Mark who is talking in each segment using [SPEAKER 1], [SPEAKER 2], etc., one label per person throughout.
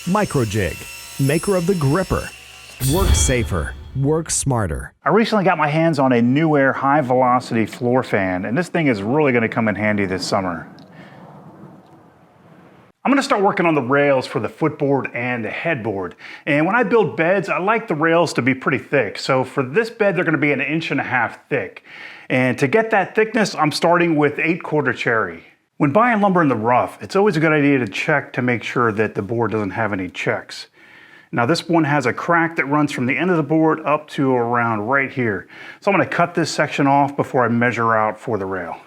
[SPEAKER 1] Microjig, maker of the gripper. Work safer, work smarter.
[SPEAKER 2] I recently got my hands on a NewAir high velocity floor fan, and this thing is really going to come in handy this summer. I'm going to start working on the rails for the footboard and the headboard. And when I build beds, I like the rails to be pretty thick. So for this bed, they're going to be 1.5 inches thick. And to get that thickness, I'm starting with 8/4 cherry. When buying lumber in the rough, it's always a good idea to check to make sure that the board doesn't have any checks. Now this one has a crack that runs from the end of the board up to around right here. So I'm going to cut this section off before I measure out for the rail.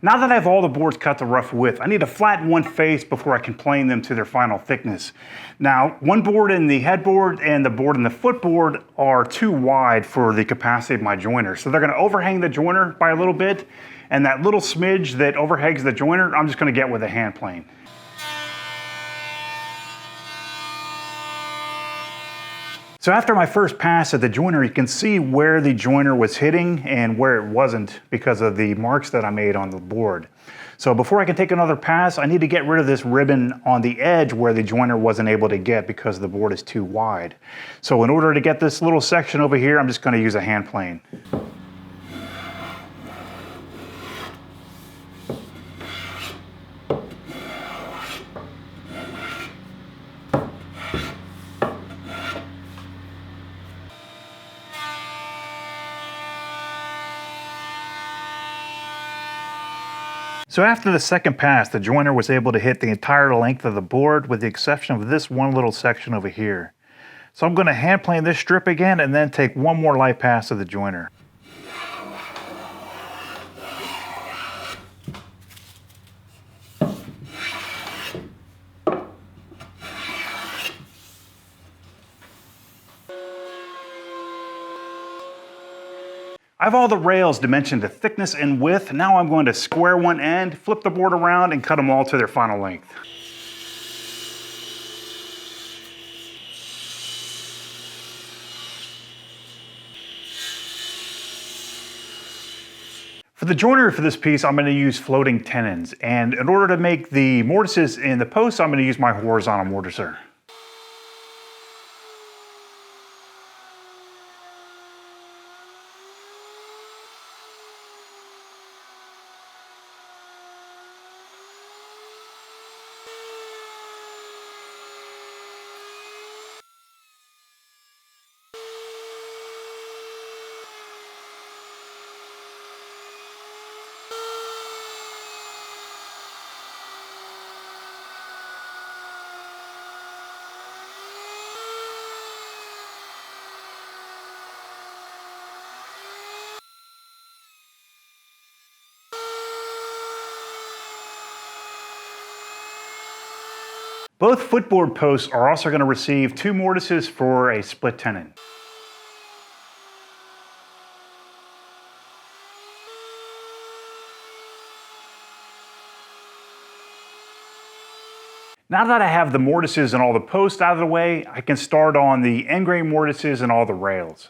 [SPEAKER 2] Now that I have all the boards cut to rough width, I need to flatten one face before I can plane them to their final thickness. Now, one board in the headboard and the board in the footboard are too wide for the capacity of my joiner. So they're going to overhang the joiner by a little bit, and that little smidge that overhangs the joiner, I'm just going to get with a hand plane. So after my first pass at the joiner, you can see where the joiner was hitting and where it wasn't because of the marks that I made on the board. So before I can take another pass, I need to get rid of this ribbon on the edge where the joiner wasn't able to get because the board is too wide. So in order to get this little section over here, I'm just going to use a hand plane. So after the second pass, the joiner was able to hit the entire length of the board with the exception of this one little section over here. So I'm going to hand plane this strip again and then take one more light pass of the joiner. I have all the rails dimensioned to thickness and width. Now I'm going to square one end, flip the board around, and cut them all to their final length. For the joiner for this piece, I'm going to use floating tenons. And in order to make the mortises in the posts, I'm going to use my horizontal mortiser. Both footboard posts are also going to receive 2 mortises for a split tenon. Now that I have the mortises and all the posts out of the way, I can start on the end grain mortises and all the rails.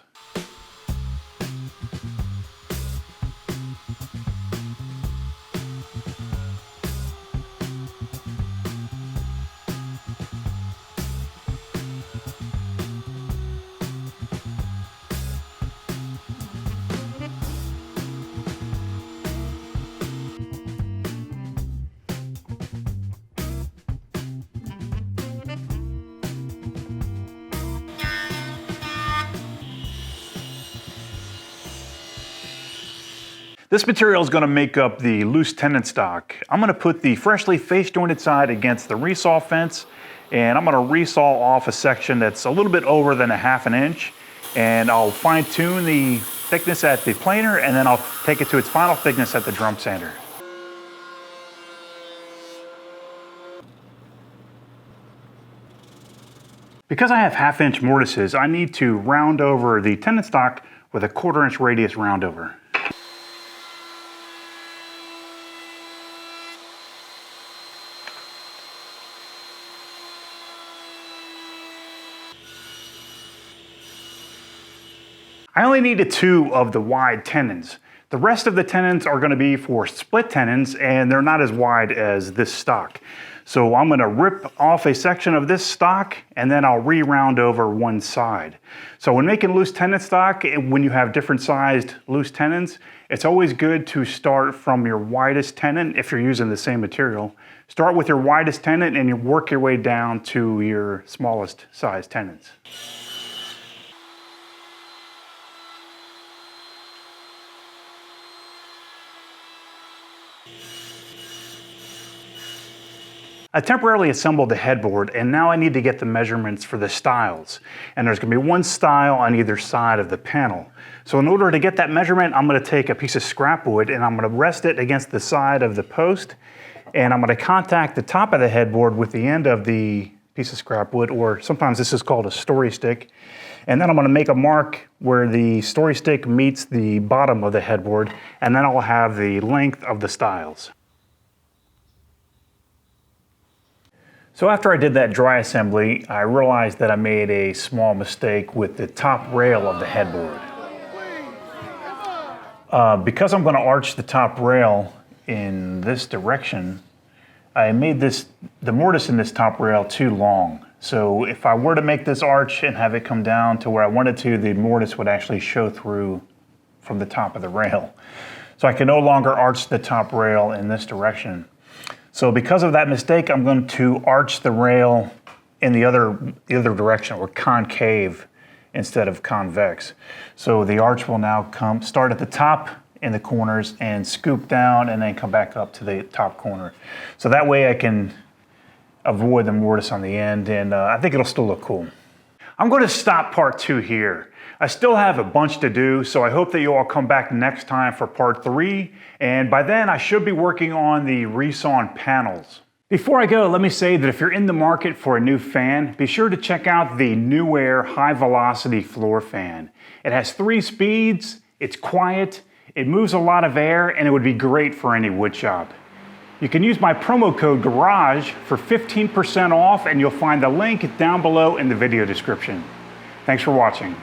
[SPEAKER 2] This material is going to make up the loose tenon stock. I'm going to put the freshly face jointed side against the resaw fence, and I'm going to resaw off a section that's a little bit over than 1/2 inch, and I'll fine tune the thickness at the planer, and then I'll take it to its final thickness at the drum sander. Because I have 1/2 inch mortises, I need to round over the tenon stock with a 1/4 inch radius roundover. I only needed 2 of the wide tenons. The rest of the tenons are going to be for split tenons, and they're not as wide as this stock. So I'm going to rip off a section of this stock, and then I'll re-round over one side. So when making loose tenon stock, when you have different sized loose tenons, it's always good to start from your widest tenon if you're using the same material. Start with your widest tenon and you work your way down to your smallest size tenons. I temporarily assembled the headboard, and now I need to get the measurements for the stiles. And there's going to be one stile on either side of the panel. So in order to get that measurement, I'm going to take a piece of scrap wood and I'm going to rest it against the side of the post. And I'm going to contact the top of the headboard with the end of the piece of scrap wood, or sometimes this is called a story stick. And then I'm going to make a mark where the story stick meets the bottom of the headboard, and then I'll have the length of the stiles. So after I did that dry assembly, I realized that I made a small mistake with the top rail of the headboard. Because I'm going to arch the top rail in this direction, I made the mortise in this top rail too long. So if I were to make this arch and have it come down to where I wanted to, the mortise would actually show through from the top of the rail. So I can no longer arch the top rail in this direction. So because of that mistake, I'm going to arch the rail in the other direction, or concave instead of convex. So the arch will now start at the top in the corners and scoop down and then come back up to the top corner. So that way I can avoid the mortise on the end, and I think it'll still look cool. I'm going to stop part 2 here. I still have a bunch to do, so I hope that you all come back next time for part 3, and by then I should be working on the resawn panels. Before I go, let me say that if you're in the market for a new fan, be sure to check out the NewAir high velocity floor fan. It has 3 speeds, it's quiet, it moves a lot of air, and it would be great for any wood shop. You can use my promo code GARAGE for 15% off, and you'll find the link down below in the video description. Thanks for watching.